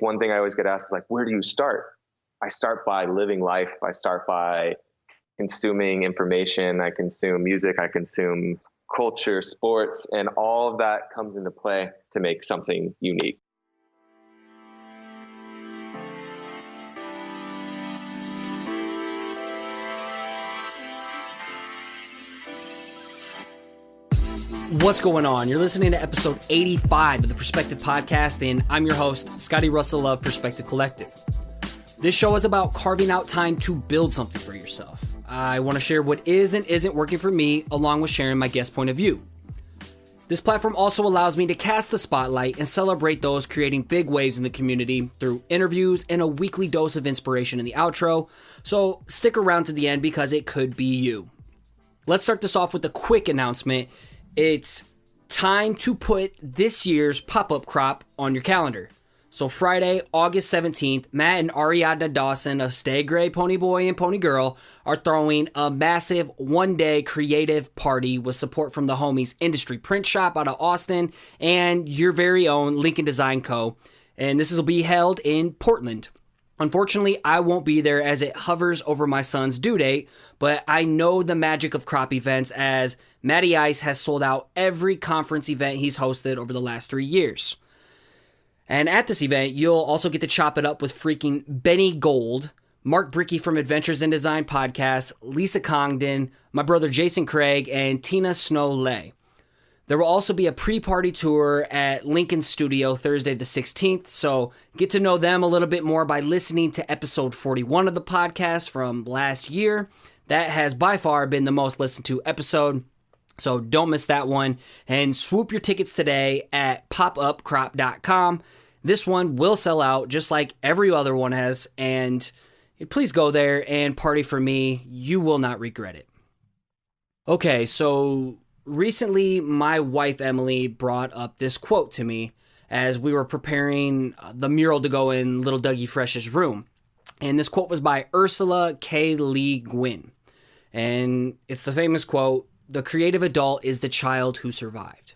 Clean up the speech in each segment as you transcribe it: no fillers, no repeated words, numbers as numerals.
one thing I always get asked is like, where do you start? I start by living life. I start by consuming information. I consume music. I consume culture, sports, and all of that comes into play to make something unique. What's going on? You're listening to episode 85 of the Perspective Podcast, and I'm your host, Scotty.D.Russell of Perspective Collective. This show is about carving out time to build something for yourself. I want to share what is and isn't working for me, along with sharing my guest point of view. This platform also allows me to cast the spotlight and celebrate those creating big waves in the community through interviews and a weekly dose of inspiration in the outro, so stick around to the end because it could be you. Let's start this off with a quick announcement. It's time to put this year's pop-up crop on your calendar. So Friday, August 17th, Matt and Ariadna Dawson of Stay Gray Pony Boy and Pony Girl are throwing a massive one-day creative party with support from the homies Industry Print Shop out of Austin and your very own Lincoln Design Co. And this will be held in Portland. Unfortunately, I won't be there as it hovers over my son's due date, but I know the magic of crop events as Matty Ice has sold out every conference event he's hosted over the last 3 years. And at this event, you'll also get to chop it up with freaking Benny Gold, Mark Brickey from Adventures in Design Podcast, Lisa Congdon, my brother Jason Craig, and Tina Snow-Lay. There will also be a pre-party tour at Lincoln's studio Thursday the 16th, so get to know them a little bit more by listening to episode 41 of the podcast from last year. That has by far been the most listened to episode, so don't miss that one. And swoop your tickets today at popupcrop.com. This one will sell out just like every other one has, and please go there and party for me. You will not regret it. Okay, so recently, my wife, Emily, brought up this quote to me as we were preparing the mural to go in Little Dougie Fresh's room. And this quote was by Ursula K. Le Guin. And it's the famous quote, "The creative adult is the child who survived."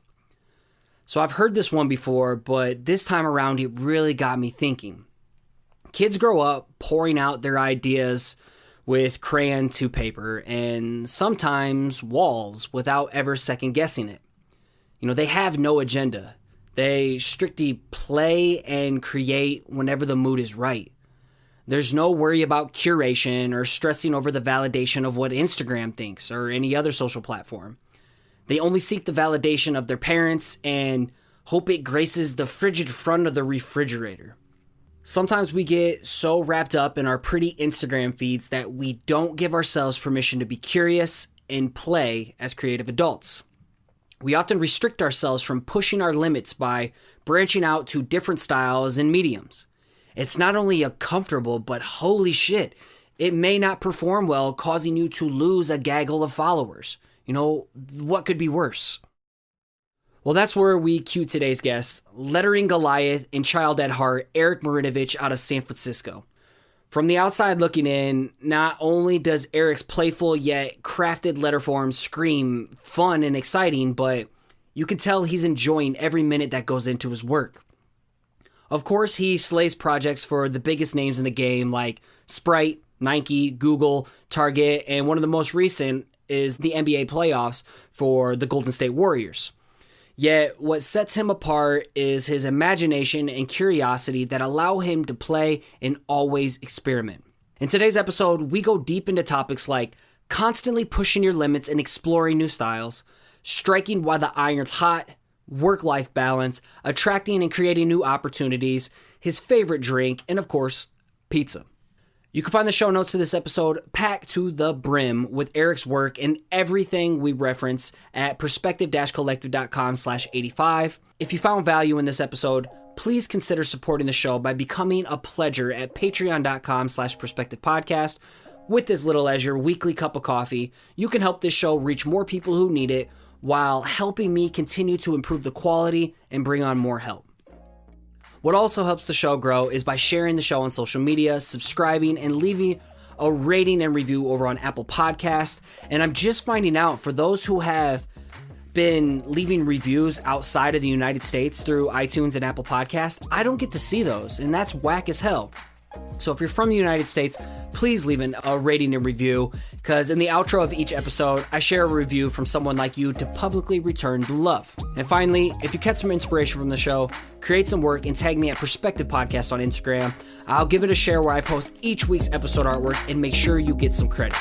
So I've heard this one before, but this time around, it really got me thinking. Kids grow up pouring out their ideas with crayon to paper and sometimes walls without ever second guessing it. You know, they have no agenda. They strictly play and create whenever the mood is right. There's no worry about curation or stressing over the validation of what Instagram thinks or any other social platform. They only seek the validation of their parents and hope it graces the frigid front of the refrigerator. Sometimes we get so wrapped up in our pretty Instagram feeds that we don't give ourselves permission to be curious and play as creative adults. We often restrict ourselves from pushing our limits by branching out to different styles and mediums. It's not only uncomfortable, but holy shit, it may not perform well, causing you to lose a gaggle of followers. You know, what could be worse? Well, that's where we cue today's guest, lettering Goliath and child at heart, Erik Marinovich out of San Francisco. From the outside looking in, not only does Erik's playful yet crafted letter form scream fun and exciting, but you can tell he's enjoying every minute that goes into his work. Of course, he slays projects for the biggest names in the game like Sprite, Nike, Google, Target, and one of the most recent is the NBA playoffs for the Golden State Warriors. Yet, what sets him apart is his imagination and curiosity that allow him to play and always experiment. In today's episode, we go deep into topics like constantly pushing your limits and exploring new styles, striking while the iron's hot, work-life balance, attracting and creating new opportunities, his favorite drink, and of course, pizza. You can find the show notes to this episode packed to the brim with Erik's work and everything we reference at perspective-collective.com/85. If you found value in this episode, please consider supporting the show by becoming a pledger at patreon.com/perspectivepodcast. With as little as your weekly cup of coffee, you can help this show reach more people who need it while helping me continue to improve the quality and bring on more help. What also helps the show grow is by sharing the show on social media, subscribing, and leaving a rating and review over on Apple Podcasts. And I'm just finding out, for those who have been leaving reviews outside of the United States through iTunes and Apple Podcasts, I don't get to see those, and that's whack as hell. So if you're from the United States, please leave a rating and review, because in the outro of each episode, I share a review from someone like you to publicly return the love. And finally, if you catch some inspiration from the show, create some work and tag me at Perspective Podcast on Instagram. I'll give it a share where I post each week's episode artwork and make sure you get some credit.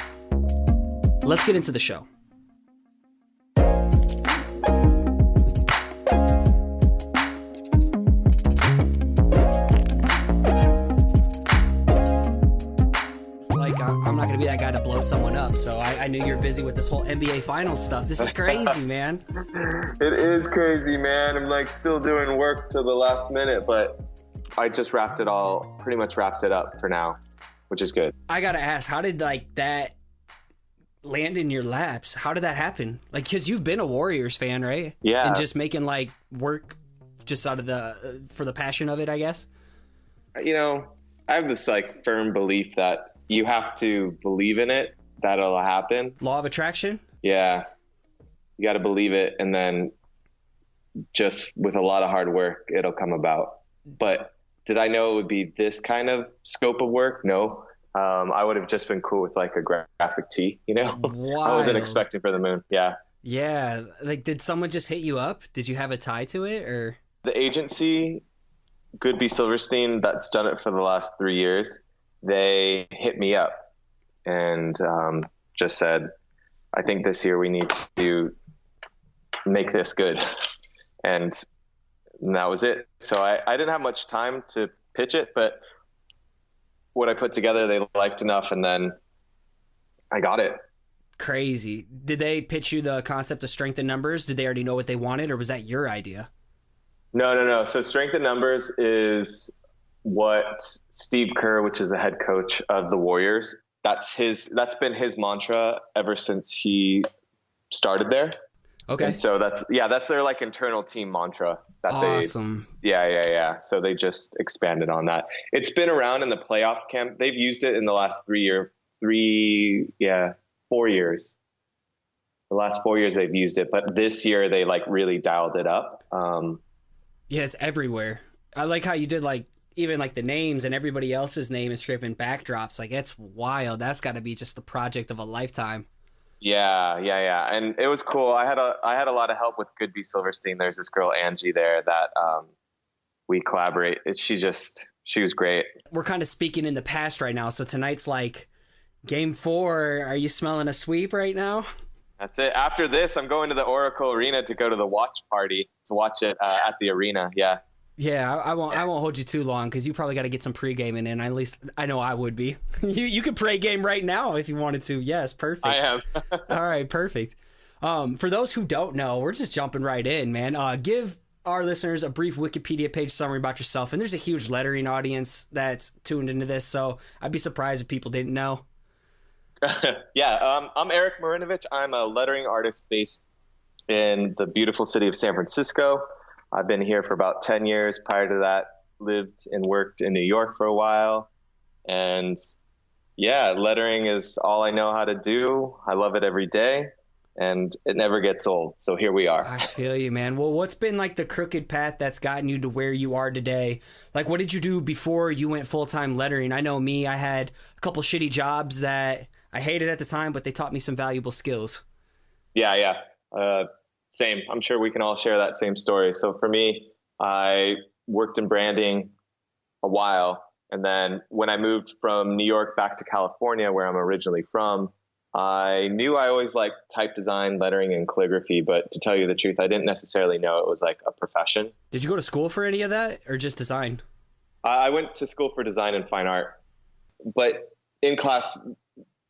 Let's get into the show. I'm not going to be that guy to blow someone up, so I knew you were busy with this whole NBA Finals stuff. This is crazy, man. It is crazy, man. I'm like still doing work till the last minute, but I just pretty much wrapped it up for now, which is good. I got to ask, how did that land in your laps? How did that happen? Like, because you've been a Warriors fan, right? Yeah. And just making work just out of for the passion of it, I guess. I have this firm belief that you have to believe in it, that it'll happen. Law of attraction? Yeah. You got to believe it, and then just with a lot of hard work, it'll come about. But did I know it would be this kind of scope of work? No. I would have just been cool with a graphic tee, Wild. I wasn't expecting for the moon. Yeah. Yeah. Did someone just hit you up? Did you have a tie to it, or? The agency, Goodby Silverstein, that's done it for the last 3 years. They hit me up and just said, I think this year we need to make this good. And that was it. So I didn't have much time to pitch it, but what I put together, they liked enough, and then I got it. Crazy. Did they pitch you the concept of strength in numbers? Did they already know what they wanted, or was that your idea? No. So strength in numbers is what Steve Kerr, which is the head coach of the Warriors, that's been his mantra ever since he started there. Okay. And so that's their internal team mantra. Awesome. Yeah. So they just expanded on that. It's been around in the playoff camp. They've used it in the last 4 years. The last 4 years they've used it, but this year they really dialed it up. Yeah, it's everywhere. I like how you did even the names and everybody else's name is scraping backdrops. It's wild. That's got to be just the project of a lifetime. Yeah. And it was cool. I had a lot of help with Goodby Silverstein. There's this girl, Angie, there that we collaborate. She was great. We're kind of speaking in the past right now. So tonight's game 4. Are you smelling a sweep right now? That's it. After this, I'm going to the Oracle Arena to go to the watch party to watch it at the arena. Yeah. Yeah, I won't hold you too long, because you probably got to get some pre-gaming in. At least I know I would be. You could pre-game right now if you wanted to. Yes, perfect. I am. All right, perfect. For those who don't know, we're just jumping right in, man. Give our listeners a brief Wikipedia page summary about yourself. And there's a huge lettering audience that's tuned into this, so I'd be surprised if people didn't know. Yeah, I'm Erik Marinovich. I'm a lettering artist based in the beautiful city of San Francisco. I've been here for about 10 years. Prior to that, lived and worked in New York for a while. And yeah, lettering is all I know how to do. I love it every day, and it never gets old. So here we are. I feel you, man. Well, what's been the crooked path that's gotten you to where you are today? What did you do before you went full-time lettering? I know me, I had a couple shitty jobs that I hated at the time, but they taught me some valuable skills. Yeah. Same. I'm sure we can all share that same story. So for me, I worked in branding a while. And then when I moved from New York back to California, where I'm originally from, I knew I always liked type design, lettering, and calligraphy. But to tell you the truth, I didn't necessarily know it was a profession. Did you go to school for any of that, or just design? I went to school for design and fine art. But in class,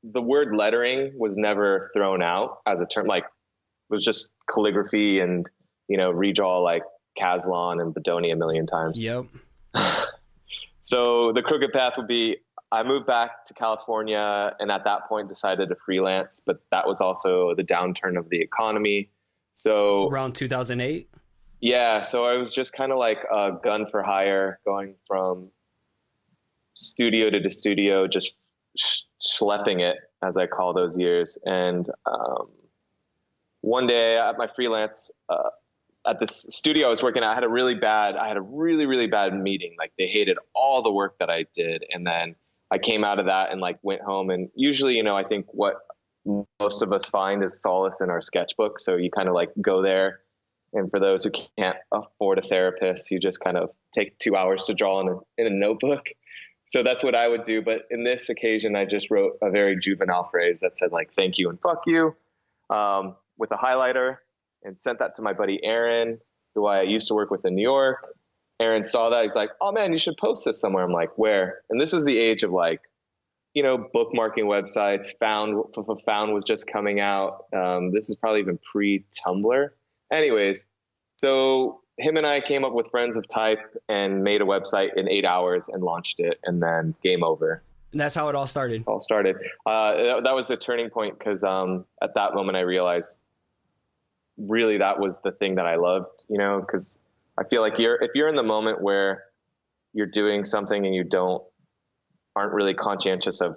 the word lettering was never thrown out as a term. It was just calligraphy and, redraw Caslon and Bodoni a million times. Yep. So the crooked path would be, I moved back to California and at that point decided to freelance, but that was also the downturn of the economy. So around 2008? Yeah. So I was just kind of a gun for hire, going from studio to studio, just schlepping it, as I call those years. And, one day at my freelance, at this studio I was working at, I had a really, really bad meeting. Like they hated all the work that I did. And then I came out of that and like went home, and usually, I think what most of us find is solace in our sketchbook. So you kind of like go there, and for those who can't afford a therapist, you just kind of take 2 hours to draw in a notebook. So that's what I would do. But in this occasion, I just wrote a very juvenile phrase that said like, thank you and fuck you, with a highlighter, and sent that to my buddy, Aaron, who I used to work with in New York. Aaron saw that. He's like, oh man, you should post this somewhere. I'm like, where? And this was the age of like, bookmarking websites. Found was just coming out. This is probably even pre-Tumblr. Anyways, so him and I came up with Friends of Type and made a website in 8 hours and launched it, and then game over. And that's how it all started. That was the turning point, because at that moment I realized really that was the thing that I loved, because I feel like if you're in the moment where you're doing something and you aren't really conscientious of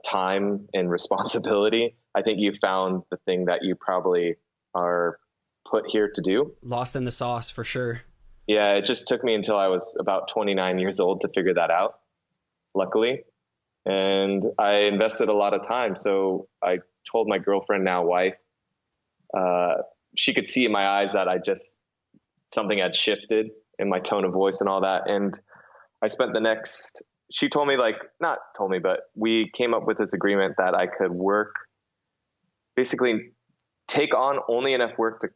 time and responsibility, I think you found the thing that you probably are put here to do. Lost in the sauce for sure. Yeah. It just took me until I was about 29 years old to figure that out, luckily. And I invested a lot of time. So I told my girlfriend, now wife, she could see in my eyes that something had shifted in my tone of voice and all that. And I spent she told me, not told me, but we came up with this agreement that I could basically take on only enough work to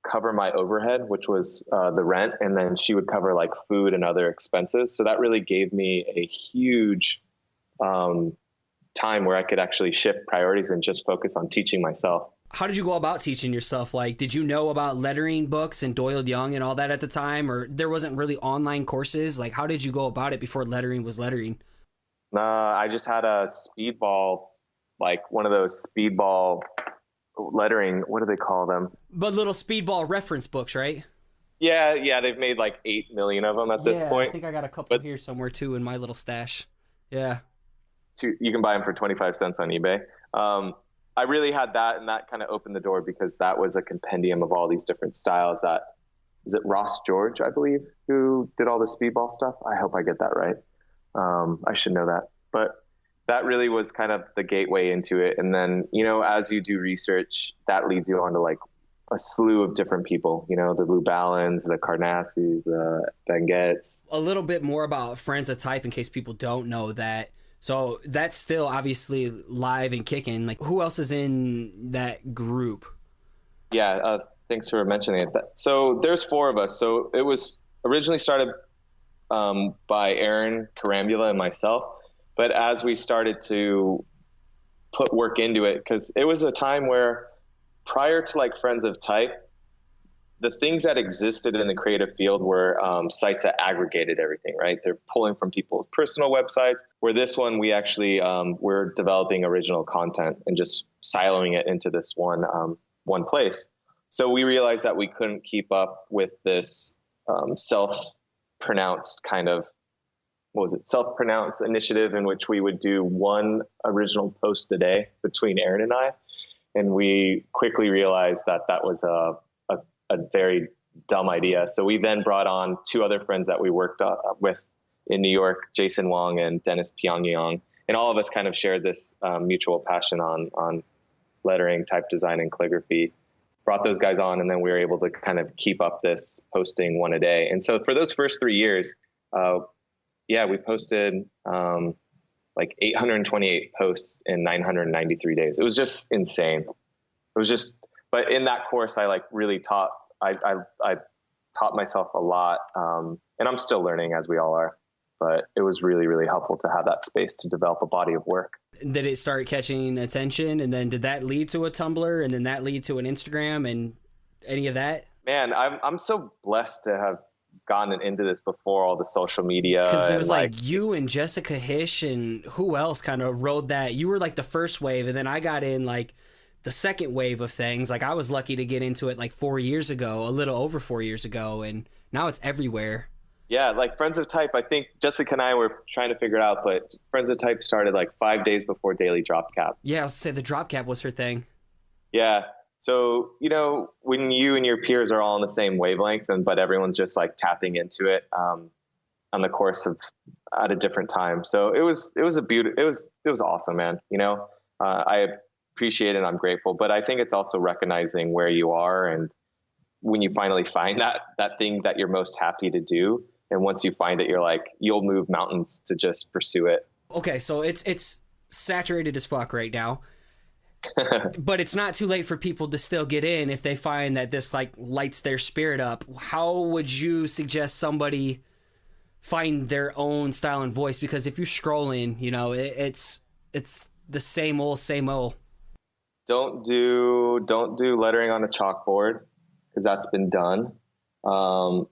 cover my overhead, which was the rent. And then she would cover like food and other expenses. So that really gave me a huge time where I could actually shift priorities and just focus on teaching myself. How did you go about teaching yourself? Like, did you know about lettering books and Doyle Young and all that at the time, or there wasn't really online courses? Like, how did you go about it before lettering was lettering? I just had a speedball, like one of those speedball lettering. What do they call them? But little speedball reference books, right? Yeah. They've made like 8 million of them at this point. I think I got a couple here somewhere too in my little stash. Yeah. You can buy them for 25 cents on eBay. I really had that, and that kind of opened the door, because that was a compendium of all these different styles. Is it Ross George, I believe, who did all the speedball stuff? I hope I get that right. I should know that. But that really was kind of the gateway into it. And then, as you do research, that leads you on to like a slew of different people, the Lou Ballins, the Carnassis, the Benguets. A little bit more about Friends of Type in case people don't know that. So that's still obviously live and kicking. Like, who else is in that group? Yeah, thanks for mentioning it. So there's 4 of us. So it was originally started by Aaron Carambula and myself. But as we started to put work into it, because it was a time where prior to like Friends of Type, the things that existed in the creative field were sites that aggregated everything, right? They're pulling from people's personal websites, where this one, we actually we're developing original content and just siloing it into this one place. So we realized that we couldn't keep up with this self-pronounced kind of, self-pronounced initiative in which we would do one original post a day between Aaron and I. And we quickly realized that was a very dumb idea. So we then brought on 2 other friends that we worked with in New York, Jason Wong and Dennis Pyongyang. And all of us kind of shared this mutual passion on lettering, type design, and calligraphy. Brought those guys on, and then we were able to kind of keep up this posting one a day. And so for those first 3 years, we posted like 828 posts in 993 days. It was just insane. But in that course, I really taught myself a lot. And I'm still learning, as we all are, but it was really, really helpful to have that space to develop a body of work. Did it start catching attention? And then did that lead to a Tumblr, and then that lead to an Instagram and any of that? Man, I'm so blessed to have gotten into this before all the social media. Because it was like you and Jessica Hish and who else kind of rode that. You were like the first wave, and then I got in like the second wave of things. Like, I was lucky to get into it like 4 years ago, a little over 4 years ago, and now it's everywhere. Yeah, like Friends of Type, I think Jessica and I were trying to figure it out, but Friends of Type started like 5 days before Daily Drop Cap. Yeah, I was say the drop cap was her thing. Yeah, So, when you and your peers are all on the same wavelength, but everyone's just like tapping into it, on the course of at a different time. So it was awesome, man. I appreciate it. I'm grateful, but I think it's also recognizing where you are. And when you finally find that thing that you're most happy to do, and once you find it, you're like, you'll move mountains to just pursue it. Okay. So it's saturated as fuck right now, but it's not too late for people to still get in if they find that this like lights their spirit up. How would you suggest somebody find their own style and voice? Because if you're scrolling, it's the same old. Don't do lettering on a chalkboard, because that's been done. Don't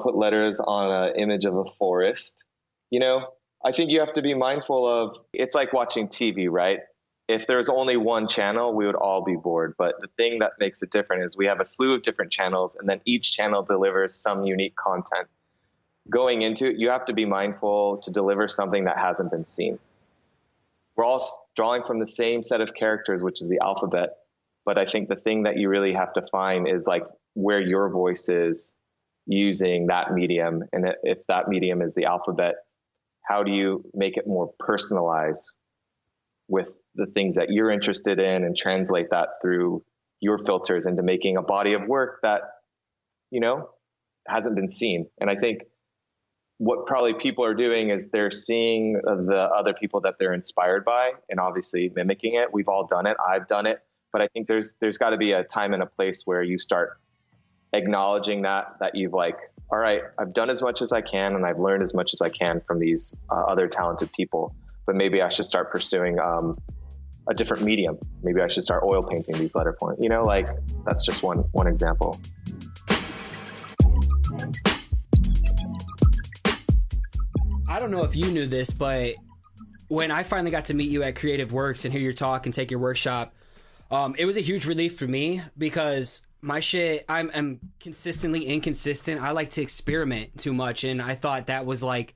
put letters on an image of a forest. I think you have to be mindful of, it's like watching TV, right? If there's only one channel, we would all be bored. But the thing that makes it different is we have a slew of different channels, and then each channel delivers some unique content. Going into it, you have to be mindful to deliver something that hasn't been seen. We're all drawing from the same set of characters, which is the alphabet. But I think the thing that you really have to find is like where your voice is using that medium. And if that medium is the alphabet, how do you make it more personalized with the things that you're interested in, and translate that through your filters into making a body of work that, hasn't been seen. And I think what probably people are doing is they're seeing the other people that they're inspired by and obviously mimicking it. We've all done it. I've done it. But I think there's got to be a time and a place where you start acknowledging that you've like, all right, I've done as much as I can and I've learned as much as I can from these other talented people, but maybe I should start pursuing a different medium. Maybe I should start oil painting these letter points. Like that's just one example. I don't know if you knew this, but when I finally got to meet you at Creative Works and hear your talk and take your workshop, it was a huge relief for me, because my shit, I'm consistently inconsistent. I like to experiment too much. And I thought that was like,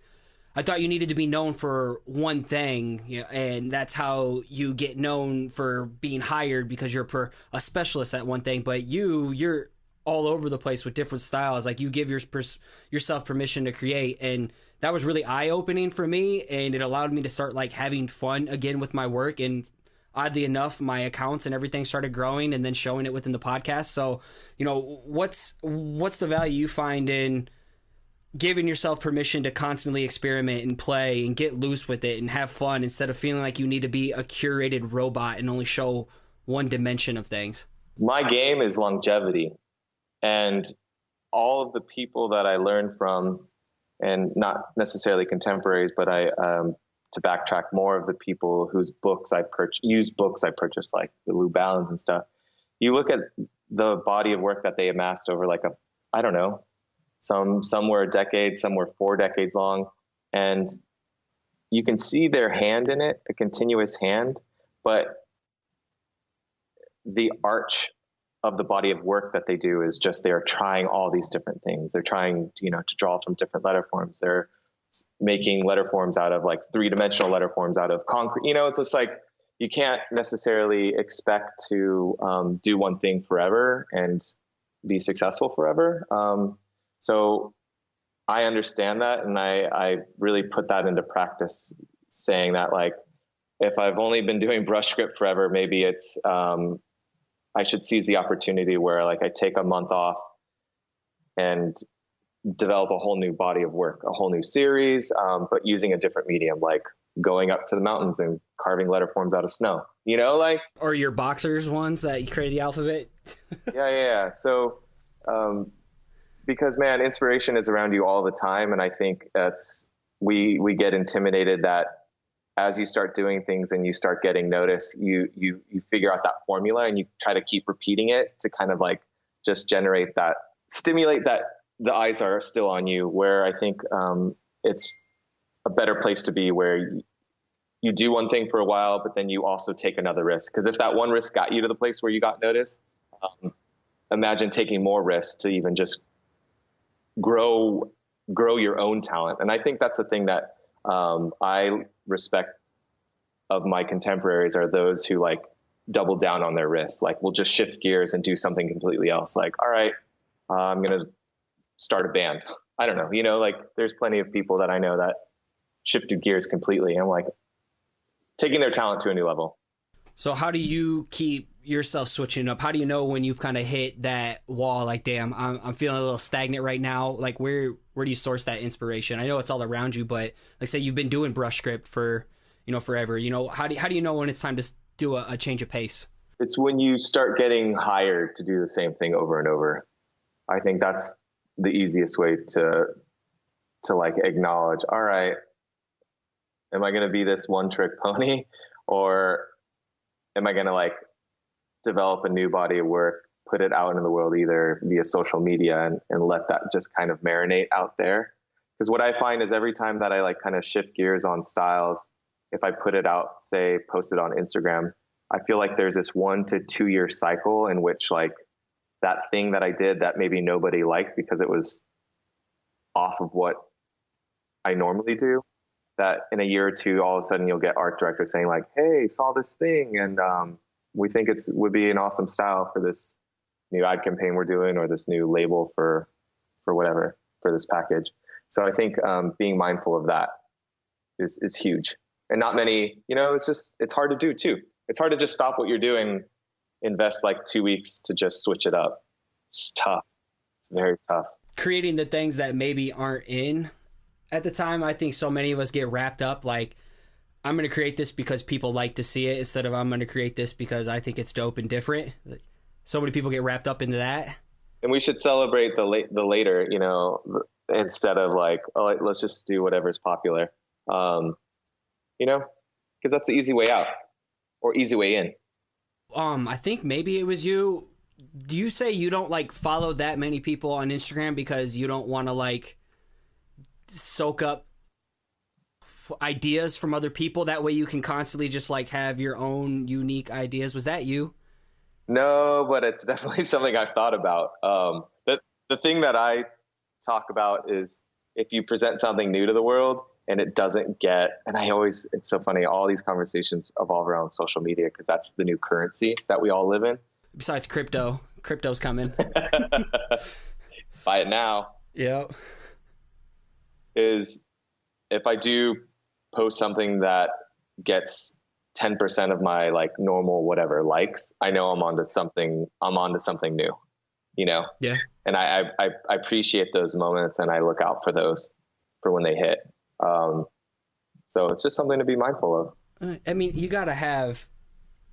I thought you needed to be known for one thing, and that's how you get known for being hired, because you're a specialist at one thing. But you're all over the place with different styles. Like you give yourself permission to create, and that was really eye-opening for me, and it allowed me to start like having fun again with my work. And oddly enough, my accounts and everything started growing, and then showing it within the podcast. So, what's the value you find in giving yourself permission to constantly experiment and play and get loose with it and have fun, instead of feeling like you need to be a curated robot and only show one dimension of things? My game is longevity, and all of the people that I learned from, and not necessarily contemporaries, but to backtrack, more of the people whose books I purchased, like the Lou Ballins and stuff. You look at the body of work that they amassed over like some were a decade, some were 4 decades long. And you can see their hand in it, a continuous hand, but the arch of the body of work that they do is just, they're trying all these different things. They're trying, to draw from different letter forms. They're making letter forms out of like 3-dimensional letter forms out of concrete. It's just like, you can't necessarily expect to do one thing forever and be successful forever. So I understand that. And I really put that into practice, saying that like, if I've only been doing brush script forever, maybe it's, I should seize the opportunity where like I take a month off and develop a whole new body of work, a whole new series, but using a different medium, like going up to the mountains and carving letter forms out of snow, or your boxers ones that you created the alphabet. Yeah. So, because man, inspiration is around you all the time. And I think we get intimidated that as you start doing things and you start getting noticed, you figure out that formula and you try to keep repeating it to kind of like just stimulate that the eyes are still on you, where I think it's a better place to be, where you do one thing for a while, but then you also take another risk. Because if that one risk got you to the place where you got noticed, imagine taking more risks to even just grow your own talent. And I think that's the thing that I respect of my contemporaries, are those who like double down on their risks. Like we'll just shift gears and do something completely else. Like, all right, I'm going to start a band. I don't know, you know, like there's plenty of people that I know that shifted gears completely. I'm like taking their talent to a new level. So how do you keep yourself switching up? How do you know when you've kind of hit that wall? Like, damn, I'm feeling a little stagnant right now. Like where do you source that inspiration? I know it's all around you, but like say you've been doing brush script for, you know, forever, you know, how do you know when it's time to do a change of pace? It's when you start getting hired to do the same thing over and over. I think that's the easiest way to like acknowledge, all right, am I going to be this one trick pony, or am I going to like develop a new body of work, put it out into the world either via social media and let that just kind of marinate out there? Because what I find is every time that I like kind of shift gears on styles, if I put it out, say, post it on Instagram, I feel like there's this 1 to 2 year cycle in which like that thing that I did that maybe nobody liked because it was off of what I normally do, that in a year or two, all of a sudden you'll get art directors saying like, hey, saw this thing. And we think would be an awesome style for this new ad campaign we're doing, or this new label for whatever, for this package. So I think being mindful of that is huge. And not many, you know, it's hard to do too. It's hard to just stop what you're doing, invest like 2 weeks to just switch it up. It's tough. It's very tough. Creating the things that maybe aren't in at the time. I think so many of us get wrapped up like, I'm going to create this because people like to see it, instead of I'm going to create this because I think it's dope and different. So many people get wrapped up into that. And we should celebrate the later, you know, instead of like, oh, let's just do whatever's popular. You know, because that's the easy way out or easy way in. I think maybe it was you. Do you say you don't like follow that many people on Instagram because you don't want to like soak up ideas from other people? That way you can constantly just like have your own unique ideas. Was that you? No, but it's definitely something I've thought about. The thing that I talk about is if you present something new to the world and it doesn't get, and it's so funny, all these conversations evolve around social media because that's the new currency that we all live in. Besides crypto's coming. Buy it now. Yep. Is if I do post something that gets 10% of my like normal whatever likes, I know I'm onto something new, you know? Yeah. And I appreciate those moments and I look out for those for when they hit. So it's just something to be mindful of. I mean, you got to have,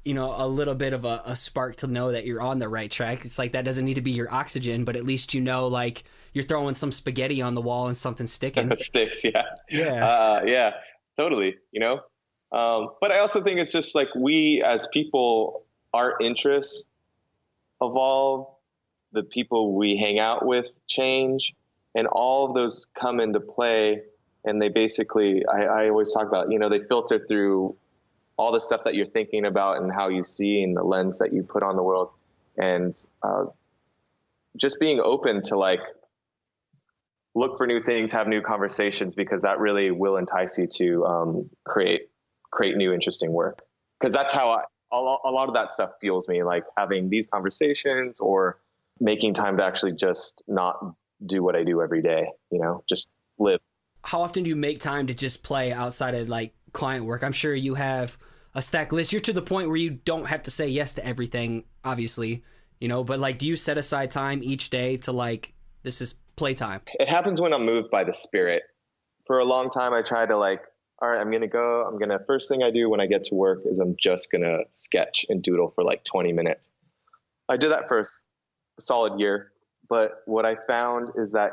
you know, a little bit of a spark to know that you're on the right track. It's like that doesn't need to be your oxygen, but at least you know, like you're throwing some spaghetti on the wall and something's sticking. Sticks, yeah. Yeah. Yeah, totally, you know? But I also think it's just like we as people, our interests evolve, the people we hang out with change, and all of those come into play. And they basically, I always talk about, you know, they filter through all the stuff that you're thinking about and how you see and the lens that you put on the world. And just being open to like look for new things, have new conversations, because that really will entice you to create new interesting work. Because that's how a lot of that stuff fuels me, like having these conversations or making time to actually just not do what I do every day, you know, just live. How often do you make time to just play outside of like client work? I'm sure you have a stack list. You're to the point where you don't have to say yes to everything, obviously, you know, but like, do you set aside time each day to like, this is playtime? It happens when I'm moved by the spirit. For a long time, I tried to like, all right, first thing I do when I get to work is I'm just going to sketch and doodle for like 20 minutes. I did that for a solid year. But what I found is that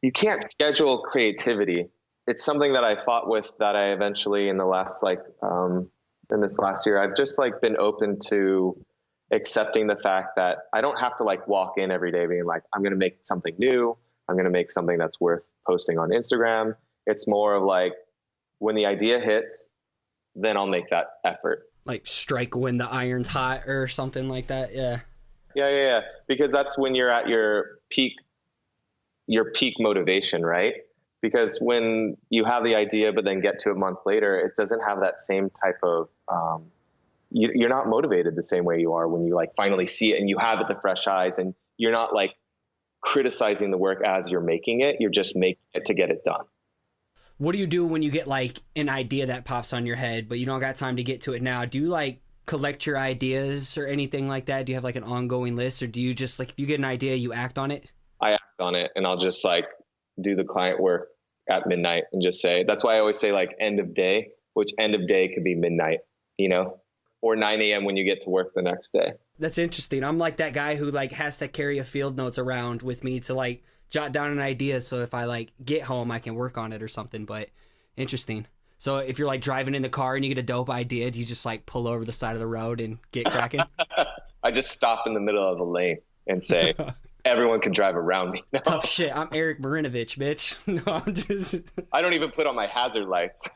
you can't schedule creativity. It's something that I fought with, that I eventually in this last year, I've just like been open to accepting the fact that I don't have to like walk in every day being like, I'm going to make something new. I'm going to make something that's worth posting on Instagram. It's more of like, when the idea hits, then I'll make that effort. Like strike when the iron's hot or something like that. Yeah. Yeah. Because that's when you're at your peak motivation, right? Because when you have the idea, but then get to a month later, it doesn't have that same type of you're not motivated the same way you are when you like finally see it and you have it, the fresh eyes, and you're not like criticizing the work as you're making it. You're just making it to get it done. What do you do when you get like an idea that pops on your head, but you don't got time to get to it now? Do you like collect your ideas or anything like that? Do you have like an ongoing list, or do you just like, if you get an idea, you act on it? I act on it, and I'll just like do the client work at midnight and just say, that's why I always say like end of day, which end of day could be midnight, or 9 a.m. when you get to work the next day. That's interesting. I'm like that guy who like has to carry a field notes around with me to like jot down an idea. So if I like get home, I can work on it or something, but interesting. So if you're like driving in the car and you get a dope idea, do you just like pull over the side of the road and get cracking? I just stop in the middle of the lane and say, everyone can drive around me. No. Tough shit. I'm Erik Marinovich, bitch. No, I'm just... I don't even put on my hazard lights.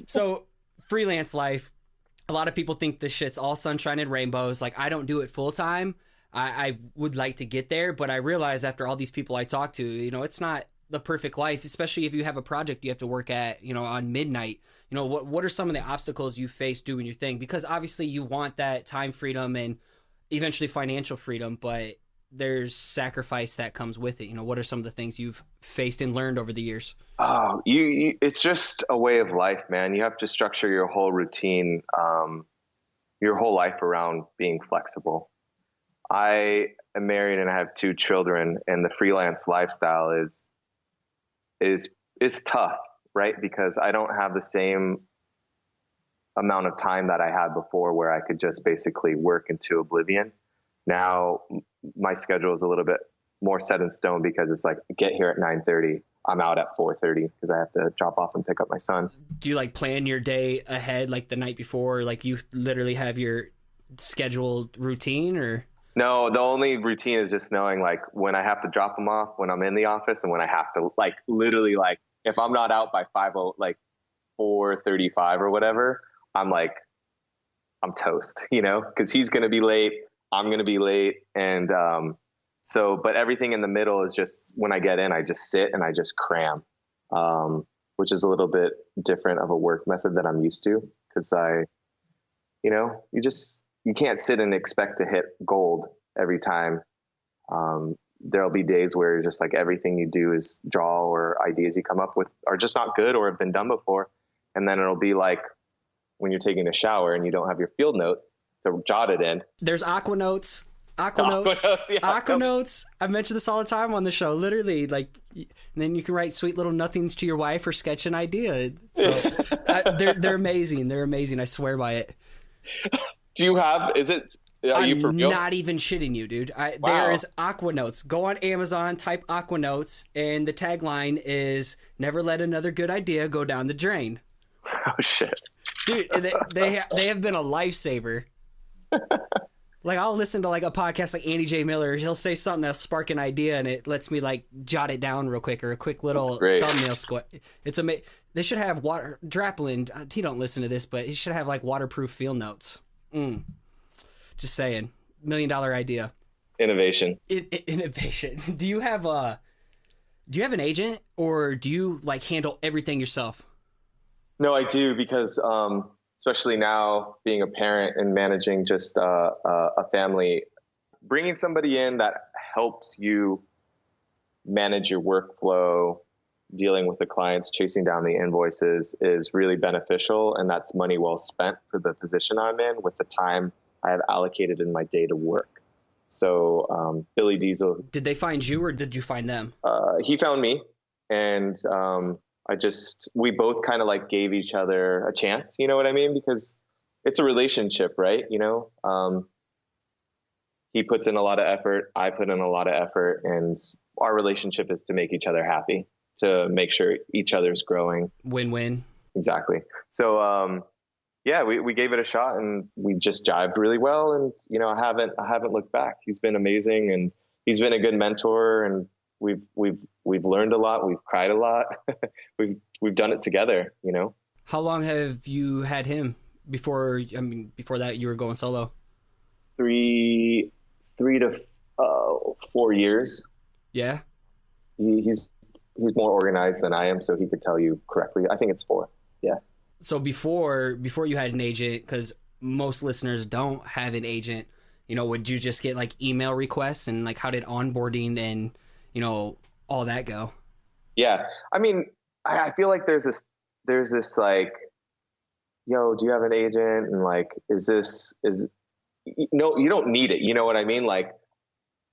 So freelance life, a lot of people think this shit's all sunshine and rainbows. Like, I don't do it full time. I would like to get there, but I realize after all these people I talk to, it's not the perfect life, especially if you have a project you have to work at, on midnight. What are some of the obstacles you face doing your thing? Because obviously you want that time freedom and eventually financial freedom, but there's sacrifice that comes with it. What are some of the things you've faced and learned over the years? Oh, it's just a way of life, man. You have to structure your whole routine, your whole life around being flexible. I am married and I have 2 children, and the freelance lifestyle is tough, right? Because I don't have the same amount of time that I had before where I could just basically work into oblivion. Now my schedule is a little bit more set in stone because it's like, get here at 9:30. I'm out at 4:30 because I have to drop off and pick up my son. Do you like plan your day ahead, like the night before? Like you literally have your scheduled routine, or? No, the only routine is just knowing like when I have to drop them off, when I'm in the office, and when I have to like literally like if I'm not out by 4:35 or whatever, I'm toast, because he's going to be late. I'm going to be late. And but everything in the middle is just when I get in, I just sit and I just cram, which is a little bit different of a work method that I'm used to, because you can't sit and expect to hit gold every time. There'll be days where just like everything you do is draw, or ideas you come up with are just not good or have been done before. And then it'll be like when you're taking a shower and you don't have your field note to jot it in. There's Aqua Notes. Yeah. Aqua Notes. I mention this all the time on the show. Literally, like, and then you can write sweet little nothings to your wife or sketch an idea. So they're amazing. They're amazing. I swear by it. Do you have? Are you for real? I'm not even shitting you, dude. Wow. There is Aqua Notes. Go on Amazon, type Aqua Notes, and the tagline is "Never let another good idea go down the drain." Oh shit, dude! They have been a lifesaver. Like, I'll listen to like a podcast like Andy J. Miller. He'll say something that'll spark an idea, and it lets me like jot it down real quick, or a quick little thumbnail squat. It's amazing. They should have Draplin. He don't listen to this, but he should have like waterproof field notes. Just saying. $1 million idea. Innovation. Innovation. Do you have an agent, or do you like handle everything yourself? No, I do, because especially now being a parent and managing just a family, bringing somebody in that helps you manage your workflow, dealing with the clients, chasing down the invoices is really beneficial. And that's money well spent for the position I'm in with the time I have allocated in my day to work. So Billy Diesel. Did they find you, or did you find them? He found me, and we both kind of like gave each other a chance, you know what I mean? Because it's a relationship, right? He puts in a lot of effort, I put in a lot of effort, and our relationship is to make each other happy, to make sure each other's growing. Win-win. Exactly. So, we gave it a shot, and we just jived really well. And, I haven't looked back. He's been amazing, and he's been a good mentor, and we've learned a lot. We've cried a lot. we've done it together, How long have you had him before that you were going solo? 3 to 4 years. Yeah. He's more organized than I am, so he could tell you correctly. I think it's 4. Yeah. So before you had an agent, because most listeners don't have an agent, would you just get like email requests, and like how did onboarding and, all that go? Yeah. I mean, I feel like there's this like, yo, do you have an agent? And like, no, you don't need it. You know what I mean? Like,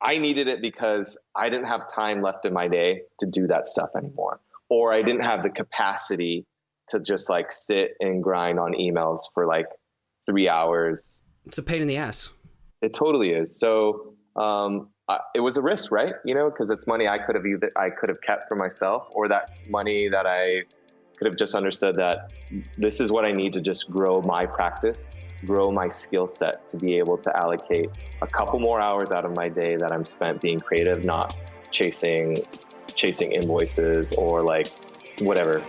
I needed it because I didn't have time left in my day to do that stuff anymore. Or I didn't have the capacity to just like sit and grind on emails for like 3 hours. It's a pain in the ass. It totally is. So, it was a risk, right? Cause it's money I could have kept for myself, or that's money that I could have just understood that this is what I need to just grow my practice, grow my skill set to be able to allocate a couple more hours out of my day that I'm spent being creative, not chasing invoices or like whatever.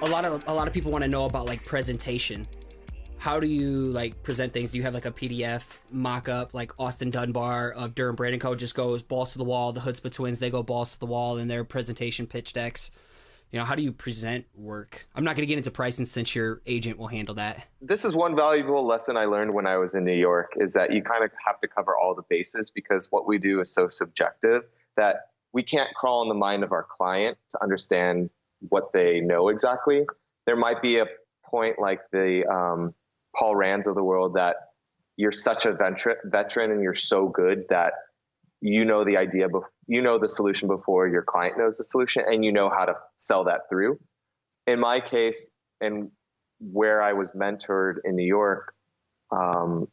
A lot of people want to know about like presentation. How do you like present things? Do you have like a PDF mock-up like Austin Dunbar of Durham Brand & Co. just goes balls to the wall, the Chutzpah twins, they go balls to the wall in their presentation pitch decks? How do you present work? I'm not going to get into pricing since your agent will handle that. This is one valuable lesson I learned when I was in New York, is that you kind of have to cover all the bases, because what we do is so subjective that we can't crawl in the mind of our client to understand what they know exactly. There might be a point like the Paul Rands of the world that you're such a veteran and you're so good that the idea, the solution before your client knows the solution, and you know how to sell that through. In my case, and where I was mentored in New York, I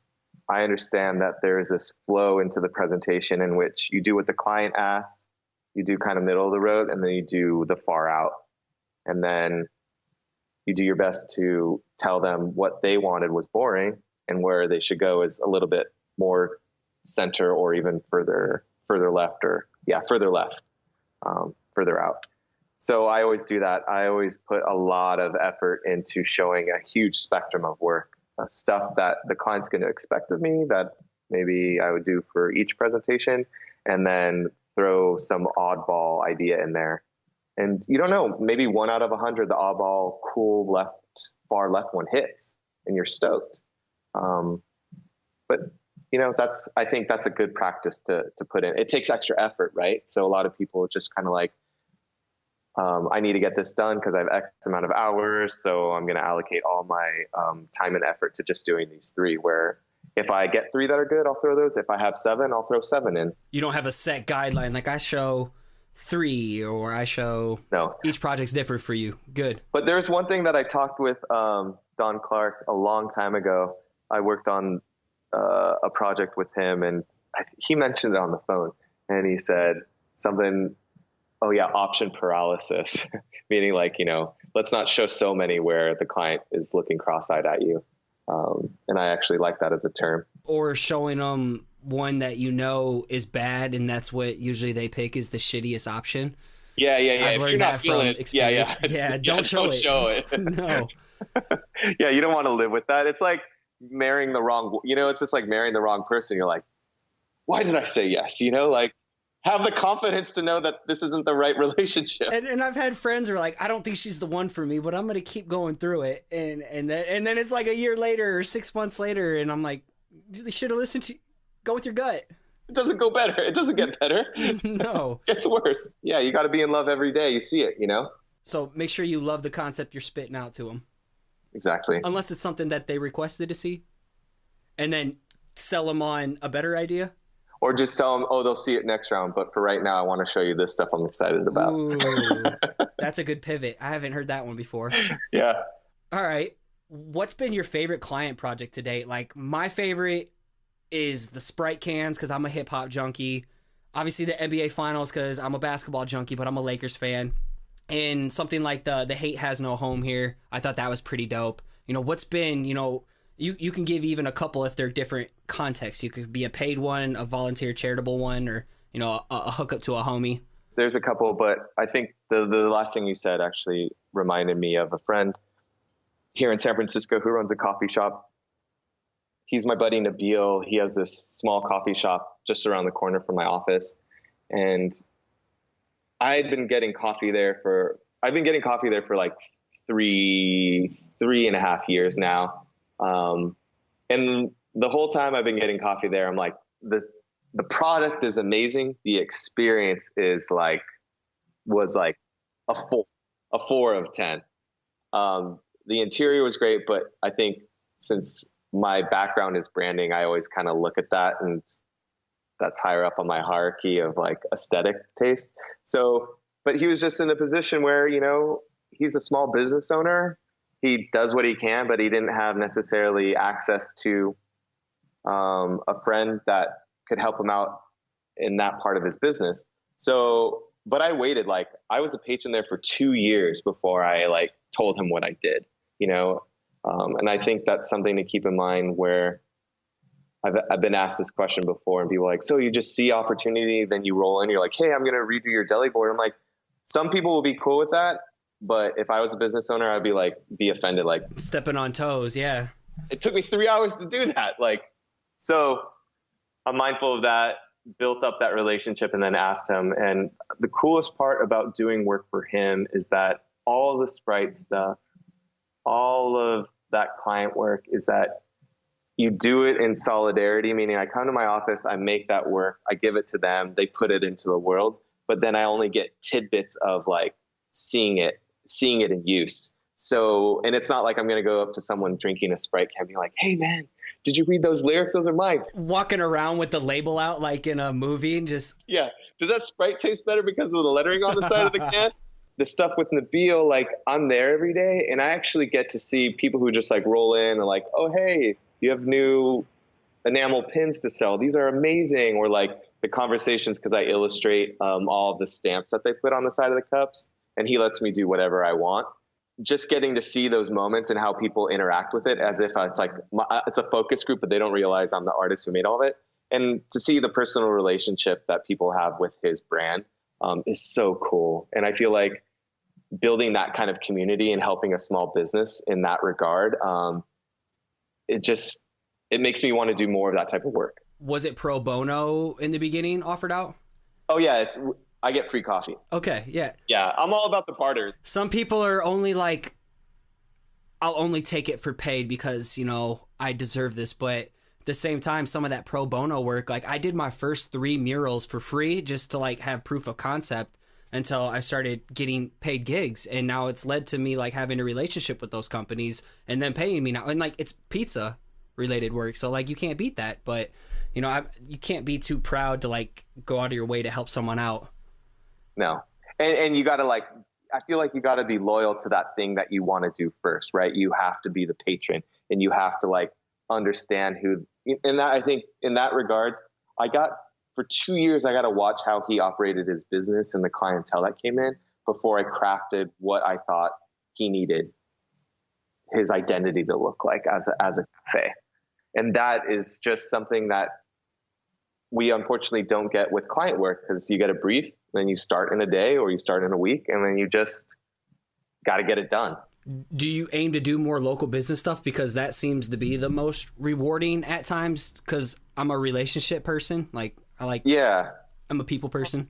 understand that there's this flow into the presentation in which you do what the client asks, you do kind of middle of the road, and then you do the far out. And then you do your best to tell them what they wanted was boring and where they should go is a little bit more center, or even further left, further out. So I always do that. I always put a lot of effort into showing a huge spectrum of work, stuff that the client's going to expect of me that maybe I would do for each presentation, and then throw some oddball idea in there. And you don't know, maybe 1 out of 100, the oddball, cool far left one hits, and you're stoked. But I think that's a good practice to put in. It takes extra effort, right? So a lot of people just kind of like, I need to get this done because I have X amount of hours, so I'm going to allocate all my time and effort to just doing these 3, where if I get 3 that are good, I'll throw those. If I have 7, I'll throw 7 in. You don't have a set guideline, like I show 3, or I show... No. Each project's different for you. Good. But there's one thing that I talked with Don Clark a long time ago. I worked on a project with him, and he mentioned it on the phone, and he said something, option paralysis, meaning like, let's not show so many where the client is looking cross-eyed at you. And I actually like that as a term. Or showing them one that is bad, and that's what usually they pick is the shittiest option. Yeah. I've learned that from experience. Yeah, don't show it. No. Yeah, you don't want to live with that. It's like marrying the wrong, it's just like marrying the wrong person. You're like, why did I say yes? Like, have the confidence to know that this isn't the right relationship. And I've had friends who are like, I don't think she's the one for me, but I'm going to keep going through it. And then it's like a year later or 6 months later, and I'm like, you should have listened to, go with your gut. It doesn't go better. It doesn't get better. No. It gets worse. Yeah, you got to be in love every day. You see it, So make sure you love the concept you're spitting out to them. Exactly. Unless it's something that they requested to see. And then sell them on a better idea. Or just tell them, they'll see it next round. But for right now, I want to show you this stuff I'm excited about. Ooh, that's a good pivot. I haven't heard that one before. Yeah. All right. What's been your favorite client project to date? Like, my favorite is the Sprite cans because I'm a hip hop junkie. Obviously the NBA finals because I'm a basketball junkie, but I'm a Lakers fan. And something like the Hate Has No Home here. I thought that was pretty dope. What's been, you can give even a couple if they're different contexts. You could be a paid one, a volunteer charitable one, or, a hookup to a homie. There's a couple, but I think the last thing you said actually reminded me of a friend here in San Francisco who runs a coffee shop. he's my buddy Nabil. He has this small coffee shop just around the corner from my office. And I've been getting coffee there for like three and a half years now. And the whole time I've been getting coffee there, I'm like, the product is amazing. The experience was like a 4 of 10. The interior was great, but I think since my background is branding, I always kind of look at that, and that's higher up on my hierarchy of like aesthetic taste. So, but he was just in a position where, he's a small business owner. He does what he can, but he didn't have necessarily access to a friend that could help him out in that part of his business. So, but I waited, like I was a patron there for 2 years before I like told him what I did, and I think that's something to keep in mind, where I've been asked this question before, and people are like, so you just see opportunity, then you roll in, you're like, hey, I'm going to redo your deli board. I'm like, some people will be cool with that. But if I was a business owner, I'd be offended. Like stepping on toes. Yeah. It took me 3 hours to do that. So I'm mindful of that, built up that relationship, and then asked him. And the coolest part about doing work for him is that all the Sprite stuff, all of that client work, is that you do it in solidarity, meaning I come to my office, I make that work, I give it to them, they put it into the world, but then I only get tidbits of like seeing it in use. So, and it's not like I'm going to go up to someone drinking a Sprite can and be like, hey man, did you read those lyrics? Those are mine. Walking around with the label out like in a movie and just. Yeah. Does that Sprite taste better because of the lettering on the side of the can? The stuff with Nabil, like I'm there every day, and I actually get to see people who just like roll in and like, oh, hey, you have new enamel pins to sell. These are amazing. Or like the conversations, because I illustrate all of the stamps that they put on the side of the cups, and he lets me do whatever I want. Just getting to see those moments and how people interact with it as if it's like it's a focus group, but they don't realize I'm the artist who made all of it. And to see the personal relationship that people have with his brand is so cool. And I feel like building that kind of community and helping a small business in that regard, it makes me want to do more of that type of work. Was it pro bono in the beginning offered out? Oh yeah. I get free coffee. Okay. Yeah. Yeah. I'm all about the barters. Some people are only like, I'll only take it for paid because, I deserve this. But at the same time, some of that pro bono work, like I did my first 3 murals for free just to like have proof of concept until I started getting paid gigs. And now it's led to me like having a relationship with those companies and then paying me now. And like it's pizza related work. So like you can't beat that. But, you can't be too proud to like go out of your way to help someone out. No. And you got to I feel like you got to be loyal to that thing that you want to do first, right? You have to be the patron, and you have to like understand and that, I think in that regards, for 2 years, I got to watch how he operated his business and the clientele that came in before I crafted what I thought he needed his identity to look like as a cafe. And that is just something that we unfortunately don't get with client work, because you get a brief, then you start in a day or you start in a week, and then you just got to get it done. Do you aim to do more local business stuff? Because that seems to be the most rewarding at times, because I'm a relationship person. I'm a people person.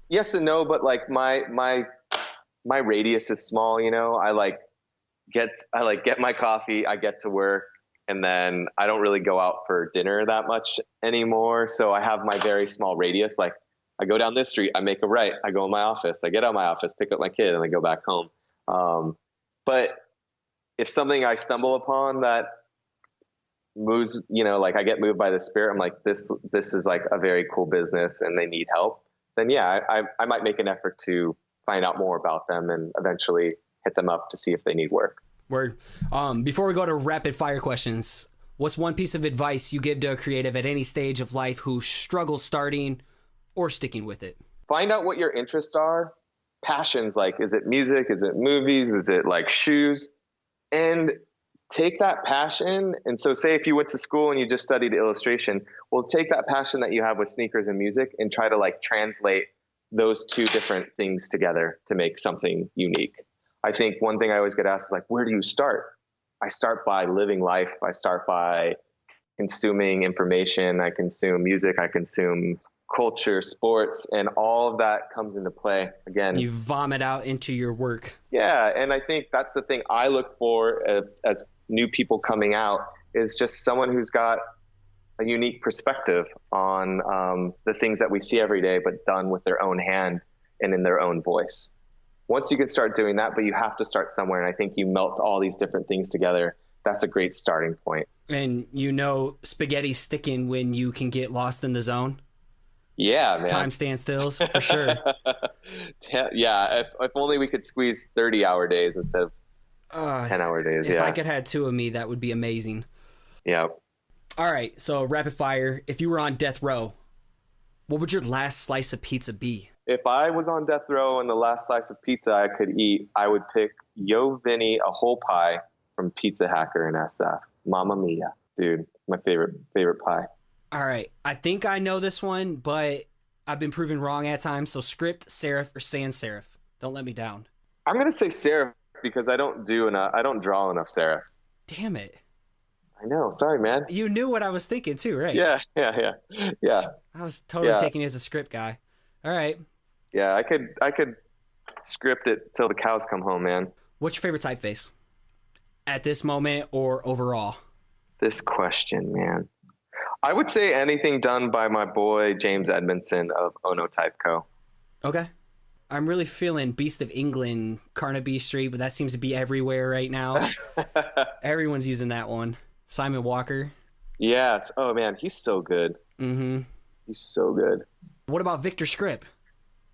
Yes and no, but like my radius is small, I get my coffee, I get to work, and then I don't really go out for dinner that much anymore. So I have my very small radius. Like I go down this street, I make a right, I go in my office, I get out of my office, pick up my kid, and I go back home. But if something I stumble upon that moves, like I get moved by the spirit, I'm like, this is like a very cool business and they need help, then yeah, I might make an effort to find out more about them and eventually hit them up to see if they need work. Word. Before we go to rapid fire questions, what's one piece of advice you give to a creative at any stage of life who struggles starting or sticking with it? Find out what your interests are. Passions, like, is it music? Is it movies? Is it like shoes? And take that passion. And so say if you went to school and you just studied illustration, well, take that passion that you have with sneakers and music and try to like translate those two different things together to make something unique. I think one thing I always get asked is like, where do you start? I start by living life. I start by consuming information. I consume music. I consume culture, sports, and all of that comes into play. Again, you vomit out into your work. Yeah. And I think that's the thing I look for as new people coming out, is just someone who's got a unique perspective on the things that we see every day, but done with their own hand and in their own voice. Once you can start doing that, but you have to start somewhere. And I think you melt all these different things together. That's a great starting point. And spaghetti's sticking when you can get lost in the zone. Yeah, man. Time standstills, for sure. Yeah, if only we could squeeze 30-hour days instead of 10-hour days. If I could have two of me, that would be amazing. Yeah. All right, so rapid fire. If you were on death row, what would your last slice of pizza be? If I was on death row and the last slice of pizza I could eat, I would pick Yo Vinny, a whole pie from Pizza Hacker in SF. Mamma mia. Dude, my favorite pie. All right. I think I know this one, but I've been proven wrong at times. So script, serif, or sans serif. Don't let me down. I'm going to say serif because I don't draw enough serifs. Damn it. I know. Sorry, man. You knew what I was thinking too, right? Yeah. I was totally taking you as a script guy. All right. Yeah, I could script it till the cows come home, man. What's your favorite typeface? At this moment or overall? This question, man. I would say anything done by my boy James Edmondson of Ono Type Co. Okay. I'm really feeling Beast of England, Carnaby Street, but that seems to be everywhere right now. Everyone's using that one. Simon Walker. Yes. Oh, man, he's so good. Mm-hmm. He's so good. What about Victor Scrip?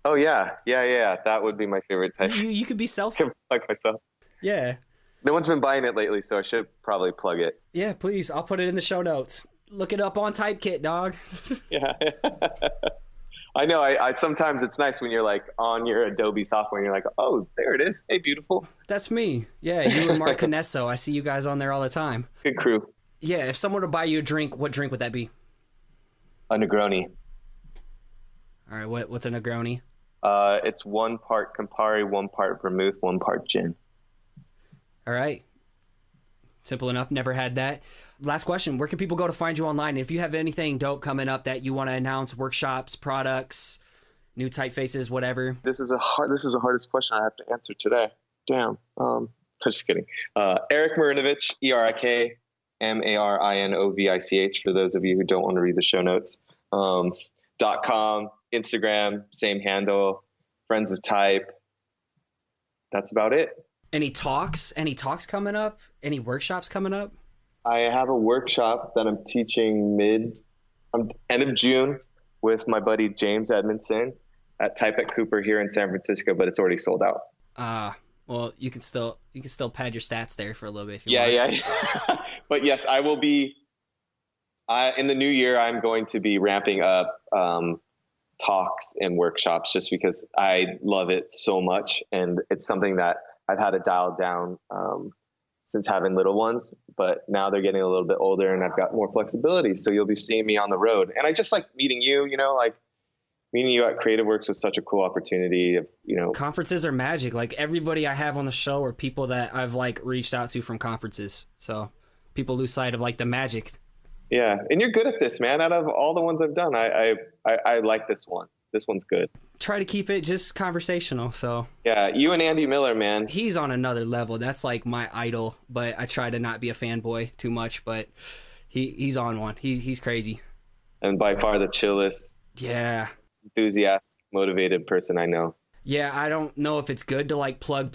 Oh, yeah. That would be my favorite type. You could be self. Plug myself. Yeah. No one's been buying it lately, so I should probably plug it. Yeah, please. I'll put it in the show notes. Look it up on Typekit, dog. Yeah. I know. I sometimes it's nice when you're like on your Adobe software and you're like, oh, there it is. Hey, beautiful. That's me. Yeah, you and Mark Canesso. I see you guys on there all the time. Good crew. Yeah, if someone were to buy you a drink, what drink would that be? A Negroni. All right, what's a Negroni? It's 1 part Campari, 1 part vermouth, 1 part gin. All right. Simple enough. Never had that. Last question. Where can people go to find you online? If you have anything dope coming up that you want to announce, workshops, products, new typefaces, whatever. This is the hardest question I have to answer today. Damn. Just kidding. Erik Marinovich, ERIK MARINOVICH, for those of you who don't want to read the show notes. .com, Instagram, same handle, Friends of Type. That's about it. Any talks coming up? Any workshops coming up? I have a workshop that I'm teaching end of June with my buddy James Edmondson at Type at Cooper here in San Francisco, but it's already sold out. Well, you can still pad your stats there for a little bit if you want. Yeah. But yes, I will be in the new year. I'm going to be ramping up talks and workshops just because I love it so much, and it's something that I've had to dial down since having little ones, but now they're getting a little bit older and I've got more flexibility. So you'll be seeing me on the road. And I just like meeting you, like meeting you at Creative Works was such a cool opportunity. Conferences are magic. Like everybody I have on the show are people that I've like reached out to from conferences. So people lose sight of like the magic. Yeah. And you're good at this, man. Out of all the ones I've done, I like this one. This one's good. Try to keep it just conversational. So yeah, you and Andy Miller, man. He's on another level. That's like my idol, but I try to not be a fanboy too much, but he's on one. He's crazy. And by far the chillest. Yeah. Enthusiastic, motivated person I know. Yeah, I don't know if it's good to like plug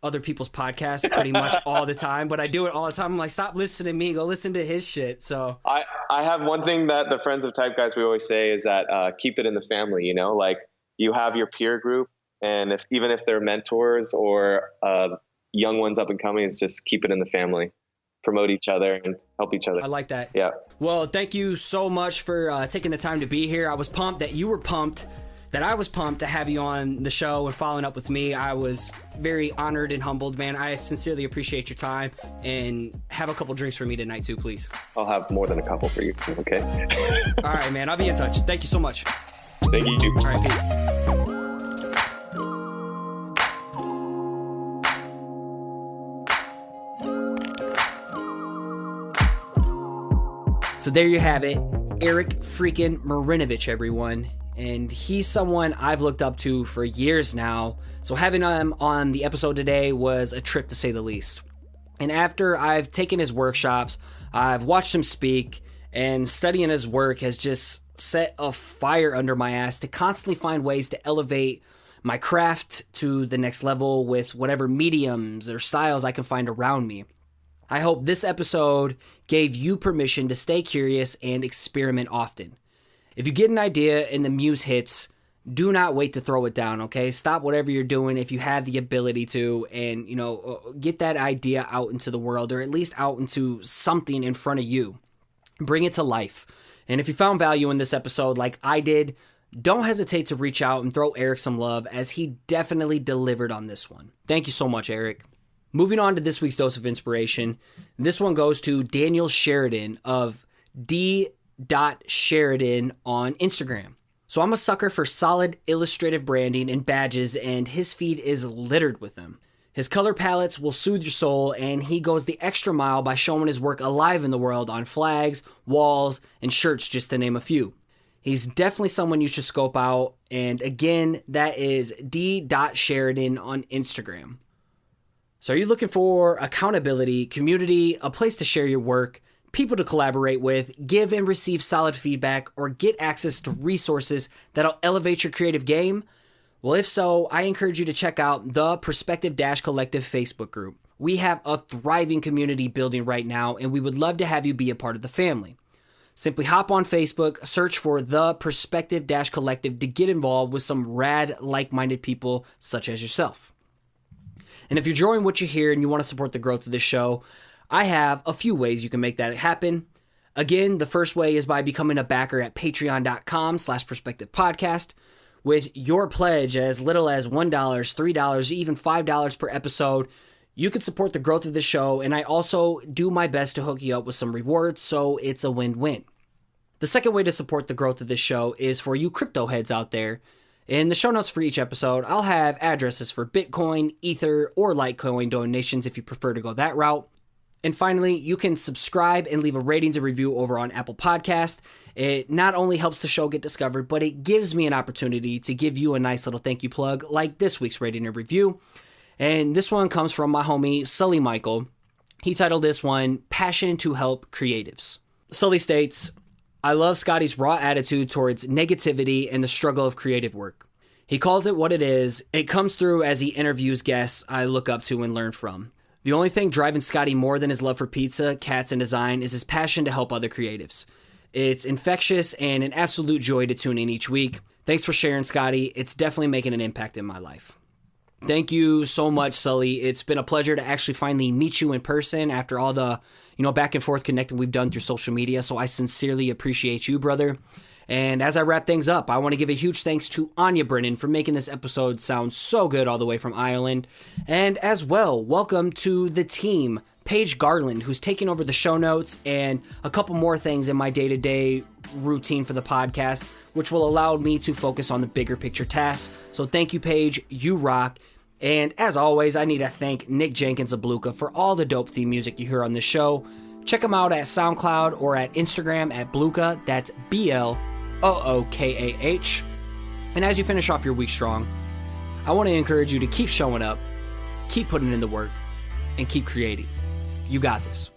other people's podcasts pretty much all the time, but I do it all the time. I'm like, stop listening to me, go listen to his shit. So I have one thing that the Friends of Type guys we always say is that keep it in the family. Like you have your peer group, and even if they're mentors or young ones up and coming, it's just keep it in the family. Promote each other and help each other. I like that. Yeah. Well, thank you so much for taking the time to be here. I was pumped that you were pumped. That I was pumped to have you on the show and following up with me. I was very honored and humbled, man. I sincerely appreciate your time, and have a couple drinks for me tonight too, please. I'll have more than a couple for you. Okay. All right, man. I'll be in touch. Thank you so much. Thank you. All right, peace. So there you have it, Erik freaking Marinovich, everyone. And he's someone I've looked up to for years now. So having him on the episode today was a trip to say the least. And after I've taken his workshops, I've watched him speak, and studying his work has just set a fire under my ass to constantly find ways to elevate my craft to the next level with whatever mediums or styles I can find around me. I hope this episode gave you permission to stay curious and experiment often. If you get an idea and the muse hits, do not wait to throw it down, okay? Stop whatever you're doing if you have the ability to, and, get that idea out into the world, or at least out into something in front of you. Bring it to life. And if you found value in this episode like I did, don't hesitate to reach out and throw Erik some love, as he definitely delivered on this one. Thank you so much, Erik. Moving on to this week's dose of inspiration. This one goes to Daniel Sheridan of D.Sheridan on Instagram. So I'm a sucker for solid illustrative branding and badges, and his feed is littered with them. His color palettes will soothe your soul, and he goes the extra mile by showing his work alive in the world on flags, walls, and shirts, just to name a few. He's definitely someone you should scope out, and again, that is D.Sheridan on Instagram. So are you looking for accountability, community, a place to share your work, people to collaborate with, give and receive solid feedback, or get access to resources that'll elevate your creative game? Well, if so, I encourage you to check out the Perspective-Collective Facebook group. We have a thriving community building right now, and we would love to have you be a part of the family. Simply hop on Facebook, search for the Perspective-Collective to get involved with some rad, like-minded people such as yourself. And if you're enjoying what you hear and you want to support the growth of this show, I have a few ways you can make that happen. Again, the first way is by becoming a backer at patreon.com/perspectivepodcast. With your pledge as little as $1, $3, even $5 per episode, you can support the growth of the show, and I also do my best to hook you up with some rewards, so it's a win-win. The second way to support the growth of this show is for you crypto heads out there. In the show notes for each episode, I'll have addresses for Bitcoin, Ether, or Litecoin donations if you prefer to go that route. And finally, you can subscribe and leave a ratings and review over on Apple Podcast. It not only helps the show get discovered, but it gives me an opportunity to give you a nice little thank you plug like this week's rating and review. And this one comes from my homie, Sully Michael. He titled this one, Passion to Help Creatives. Sully states, I love Scotty's raw attitude towards negativity and the struggle of creative work. He calls it what it is. It comes through as he interviews guests I look up to and learn from. The only thing driving Scotty more than his love for pizza, cats, and design is his passion to help other creatives. It's infectious and an absolute joy to tune in each week. Thanks for sharing, Scotty. It's definitely making an impact in my life. Thank you so much, Sully. It's been a pleasure to actually finally meet you in person after all the, back and forth connecting we've done through social media. So I sincerely appreciate you, brother. And as I wrap things up, I want to give a huge thanks to Áine Brennan for making this episode sound so good all the way from Ireland. And as well, welcome to the team, Paige Garland, who's taking over the show notes and a couple more things in my day-to-day routine for the podcast, which will allow me to focus on the bigger picture tasks. So thank you, Paige. You rock. And as always, I need to thank Nick Jenkins of Blookah for all the dope theme music you hear on this show. Check him out at SoundCloud or at Instagram at Blookah. That's BLOOKAH. And as you finish off your week strong, I want to encourage you to keep showing up, keep putting in the work, and keep creating. You got this.